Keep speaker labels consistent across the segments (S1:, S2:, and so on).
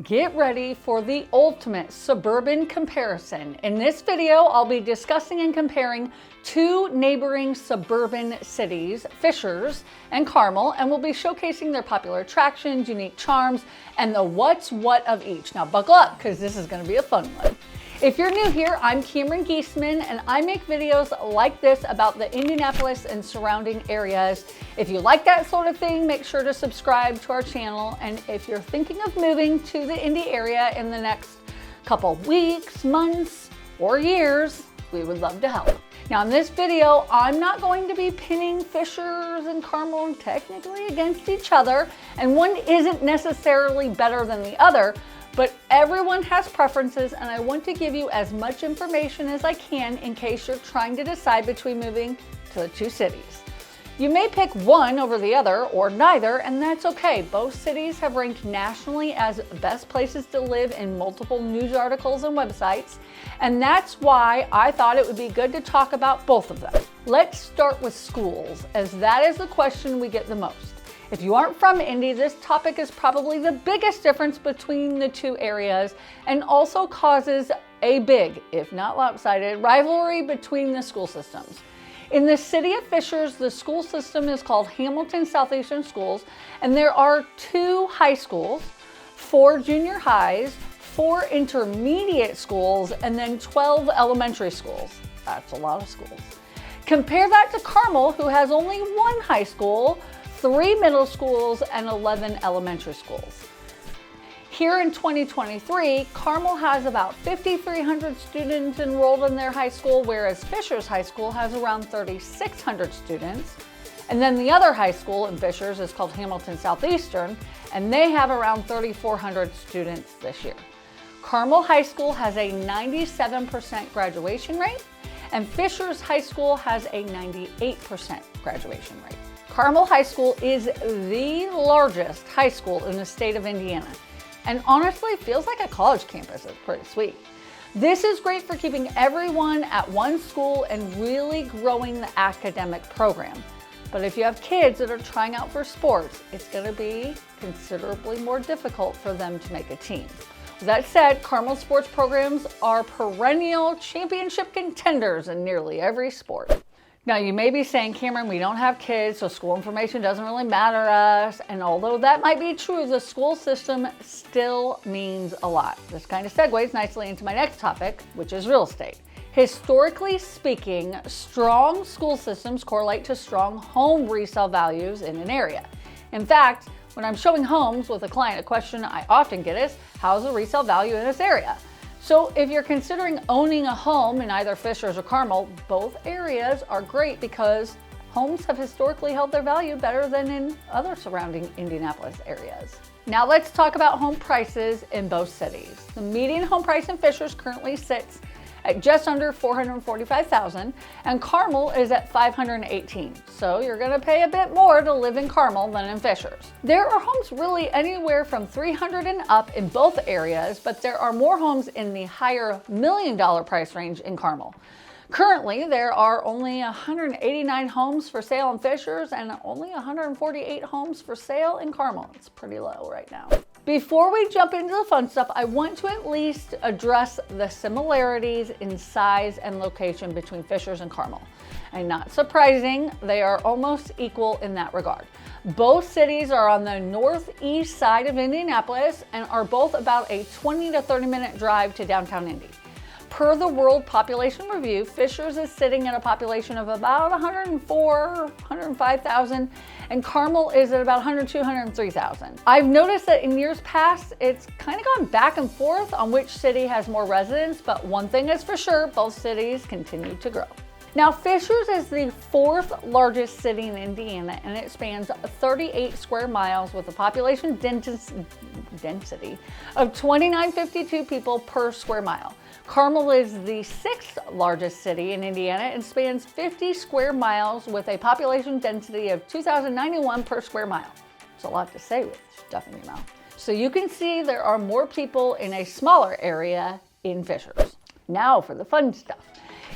S1: Get ready for the ultimate suburban comparison. In this video, I'll be discussing and comparing two neighboring suburban cities, Fishers and Carmel, and we'll be showcasing their popular attractions, unique charms, and the what's what of each. Now buckle up, because this is going to be a fun one. If you're new here, I'm Cameron Geesaman, and I make videos like this about the Indianapolis and surrounding areas. If you like that sort of thing, make sure to subscribe to our channel. And if you're thinking of moving to the Indy area in the next couple weeks, months, or years, we would love to help. Now in this video, I'm not going to be pinning Fishers and Carmel technically against each other, and one isn't necessarily better than the other, but everyone has preferences, and I want to give you as much information as I can in case you're trying to decide between moving to the two cities. You may pick one over the other or neither, and that's okay. Both cities have ranked nationally as best places to live in multiple news articles and websites, and that's why I thought it would be good to talk about both of them. Let's start with schools, as that is the question we get the most. If you aren't from Indy, this topic is probably the biggest difference between the two areas and also causes a big, if not lopsided, rivalry between the school systems. In the city of Fishers, the school system is called Hamilton Southeastern Schools, and there are 2 high schools, 4 junior highs, 4 intermediate schools, and then 12 elementary schools. That's a lot of schools. Compare that to Carmel, who has only 1 high school, 3 middle schools, and 11 elementary schools. Here in 2023, Carmel has about 5,300 students enrolled in their high school, whereas Fishers High School has around 3,600 students. And then the other high school in Fishers is called Hamilton Southeastern, and they have around 3,400 students this year. Carmel High School has a 97% graduation rate, and Fishers High School has a 98% graduation rate. Carmel High School is the largest high school in the state of Indiana, and honestly feels like a college campus. It's pretty sweet. This is great for keeping everyone at one school and really growing the academic program. But if you have kids that are trying out for sports, it's going to be considerably more difficult for them to make a team. With that said, Carmel sports programs are perennial championship contenders in nearly every sport. Now you may be saying, Cameron, we don't have kids, so school information doesn't really matter to us. And although that might be true, the school system still means a lot. This kind of segues nicely into my next topic, which is real estate. Historically speaking, strong school systems correlate to strong home resale values in an area. In fact, when I'm showing homes with a client, a question I often get is, how's the resale value in this area? So if you're considering owning a home in either Fishers or Carmel, both areas are great because homes have historically held their value better than in other surrounding Indianapolis areas. Now let's talk about home prices in both cities. The median home price in Fishers currently sits at just under $445,000, and Carmel is at $518,000. So you're gonna pay a bit more to live in Carmel than in Fishers. There are homes really anywhere from $300,000 and up in both areas, but there are more homes in the higher $1 million price range in Carmel. Currently, there are only 189 homes for sale in Fishers and only 148 homes for sale in Carmel. It's pretty low right now. Before we jump into the fun stuff, I want to at least address the similarities in size and location between Fishers and Carmel. And not surprising, they are almost equal in that regard. Both cities are on the northeast side of Indianapolis and are both about a 20 to 30 minute drive to downtown Indy. Per the World Population Review, Fishers is sitting at a population of about 105,000, and Carmel is at about 103,000. I've noticed that in years past, it's kind of gone back and forth on which city has more residents, but one thing is for sure, both cities continue to grow. Now, Fishers is the 4th largest city in Indiana, and it spans 38 square miles with a population density of 2,952 people per square mile. Carmel is the 6th largest city in Indiana and spans 50 square miles with a population density of 2,091 per square mile. It's a lot to say with stuff in your mouth. So you can see there are more people in a smaller area in Fishers. Now for the fun stuff.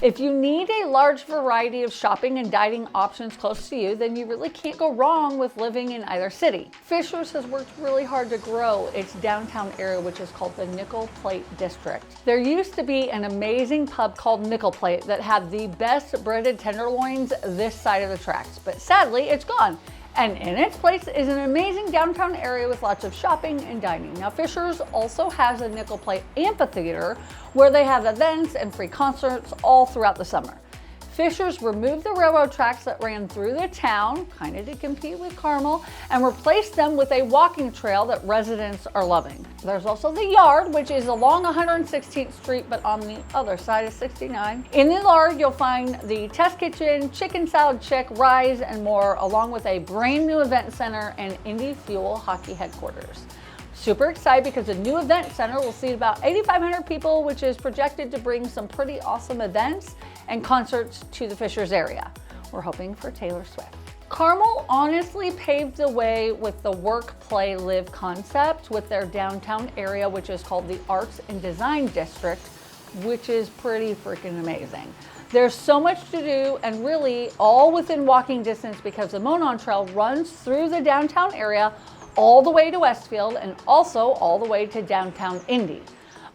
S1: If you need a large variety of shopping and dining options close to you, then you really can't go wrong with living in either city. Fishers has worked really hard to grow its downtown area, which is called the Nickel Plate District. There used to be an amazing pub called Nickel Plate that had the best breaded tenderloins this side of the tracks, but sadly it's gone. And in its place is an amazing downtown area with lots of shopping and dining. Now, Fishers also has a Nickel Plate amphitheater where they have events and free concerts all throughout the summer. Fishers removed the railroad tracks that ran through the town, kind of to compete with Carmel, and replaced them with a walking trail that residents are loving. There's also the Yard, which is along 116th Street, but on the other side of 69. In the Yard, you'll find the Test Kitchen, Chicken Salad Chick, Rise, and more, along with a brand new event center and Indy Fuel hockey headquarters. Super excited because the new event center will seat about 8,500 people, which is projected to bring some pretty awesome events and concerts to the Fishers area. We're hoping for Taylor Swift. Carmel honestly paved the way with the work, play, live concept with their downtown area, which is called the Arts and Design District, which is pretty freaking amazing. There's so much to do and really all within walking distance because the Monon Trail runs through the downtown area all the way to Westfield and also all the way to downtown Indy.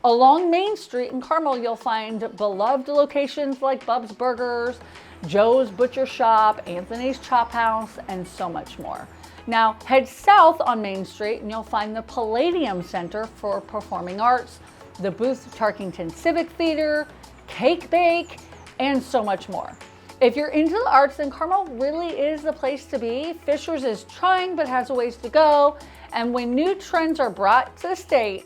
S1: Along Main Street in Carmel, you'll find beloved locations like Bub's Burgers, Joe's Butcher Shop, Anthony's Chop House, and so much more. Now, head south on Main Street and you'll find the Palladium Center for Performing Arts, the Booth Tarkington Civic Theater, Cake Bake, and so much more. If you're into the arts, then Carmel really is the place to be. Fishers is trying but has a ways to go. And when new trends are brought to the state,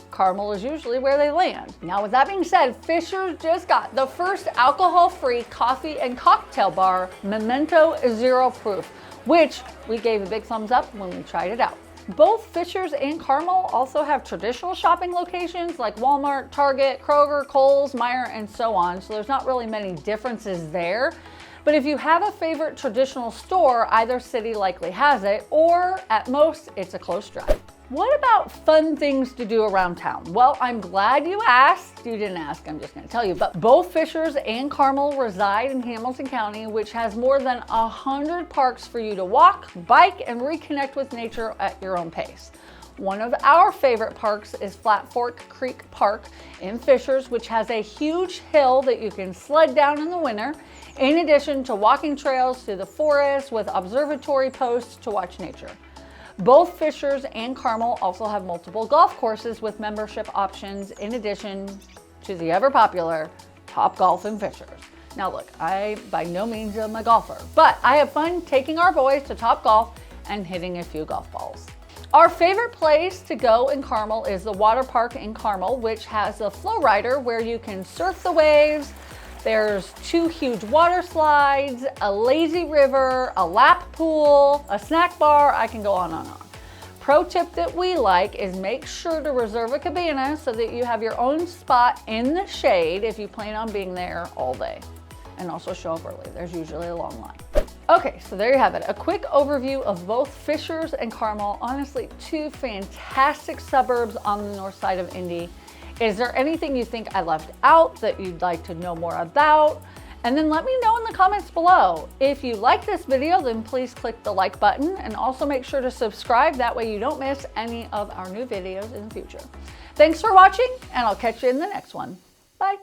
S1: Carmel is usually where they land. Now, with that being said, Fishers just got the first alcohol-free coffee and cocktail bar, Memento Zero Proof, which we gave a big thumbs up when we tried it out. Both Fishers and Carmel also have traditional shopping locations like Walmart, Target, Kroger, Kohl's, Meijer, and so on. So there's not really many differences there. But if you have a favorite traditional store, either city likely has it, or at most, it's a close drive. What about fun things to do around town? Well, I'm glad you asked. You didn't ask, I'm just gonna tell you. But both Fishers and Carmel reside in Hamilton County, which has more than 100 parks for you to walk, bike, and reconnect with nature at your own pace. One of our favorite parks is Flat Fork Creek Park in Fishers, which has a huge hill that you can sled down in the winter, in addition to walking trails through the forest with observatory posts to watch nature. Both Fishers and Carmel also have multiple golf courses with membership options in addition to the ever popular Top Golf in Fishers. Now look, I by no means am a golfer, but I have fun taking our boys to Top Golf and hitting a few golf balls. Our favorite place to go in Carmel is the water park in Carmel, which has a flow rider where you can surf the waves. There's 2 huge water slides, a lazy river, a lap pool, a snack bar. I can go on and on. Pro tip that we like is make sure to reserve a cabana so that you have your own spot in the shade if you plan on being there all day. And also show up early. There's usually a long line. Okay, so there you have it. A quick overview of both Fishers and Carmel. Honestly, 2 fantastic suburbs on the north side of Indy. Is there anything you think I left out that you'd like to know more about? And then let me know in the comments below. If you like this video, then please click the like button and also make sure to subscribe. That way you don't miss any of our new videos in the future. Thanks for watching, and I'll catch you in the next one. Bye.